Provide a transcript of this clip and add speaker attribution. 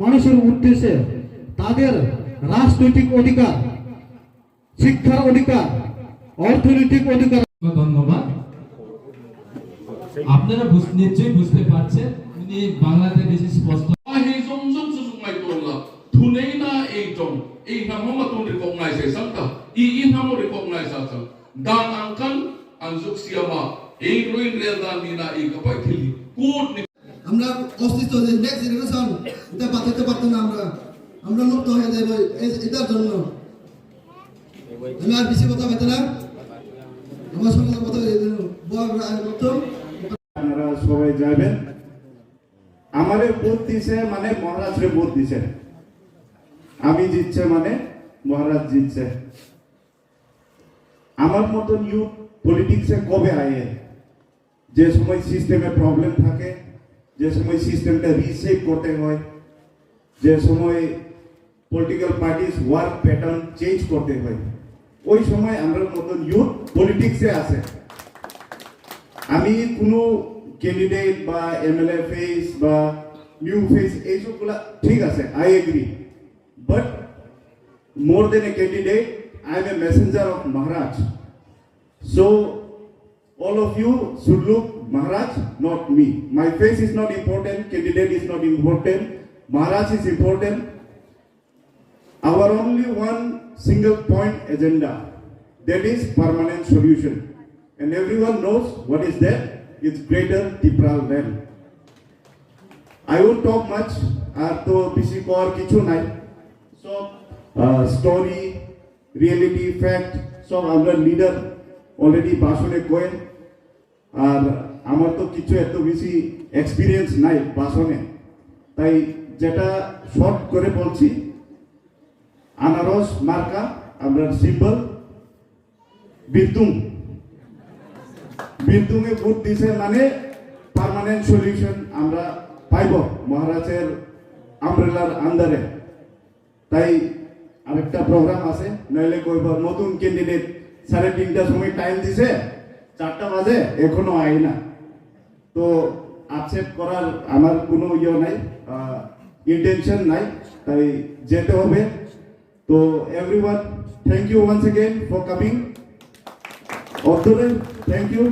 Speaker 1: মানুষের উদ্দেশ্যে তাদের রাজনৈতিক অধিকার, শিক্ষার অধিকার, অর্থনৈতিক অধিকার।
Speaker 2: ধন্যবাদ। আপনারা নিশ্চয়ই বুঝতে পারছেন উনি বাংলাতে বেশি স্পষ্ট।
Speaker 3: আমরা অস্তিত্ব নেক্সট জেনারেশন এটা বাঁচাতে পারতো না, আমরা লুপ্ত হয়ে যাবো এটার জন্য। আমি আর বেশি কথা বলতে না, আমার সঙ্গে কথা
Speaker 4: আপনারা সবাই যাবেন। আমারে ভোট দিছে মানে মহারাজরে ভোট দিছে, আমি জিতছে মানে মহারাজ জিতছে। আমার মতন ইউথ পলিটিক্সে কবে আয়ে, যে সময় সিস্টেমে প্রবলেম থাকে, যে সময় সিস্টেমটা রিশেপ করতে হয়, যে সময় political parties work pattern change করতে হয়, ওই সময় আমরা মতন ইউথ পলিটিক্সে আছে। আমি কোনো ক্যান্ডিডেট বা এমএলএ ফেস বা নিউ ফেস এইসবগুলা ঠিক আছে, I agree, but more than a candidate I am a messenger of Maharaj. So all of you should look Maharaj, not me. My face is not important, candidate is not important, Maharaj is important. Our only one single point agenda, that is permanent solution, and everyone knows what is that. It's greater TIPRA land. I won't talk much, আর তো বেশি কর কিছু নাই, সব story, reality, fact সব আমরা leader already ভাষণে coin. আর আমার তো কিছু এত বেশি এক্সপিরিয়েন্স নাই ভাষণে, তাই যেটা শর্ট করে বলছি, আনারস মার্কা আমরা সিম্বল বিদ্যুম, বিদ্যুমে ভোট দিছে মানে পার্মানেন্ট সলিউশন আমরা পাইব মহারাজের আমব্রেলার আন্ডারে। তাই আরেকটা প্রোগ্রাম আছে, নইলে কইব নতুন ক্যান্ডিডেট 3:30টার সময় টাইম দিছে, 4টা বাজে এখনো আই না। তো আপসেট করার আমার কোনো নাই, ইন্টেনশন নাই, তাই যেতে হবে। তো everyone, thank you once again for coming. অর্থরে থ্যাংক ইউ।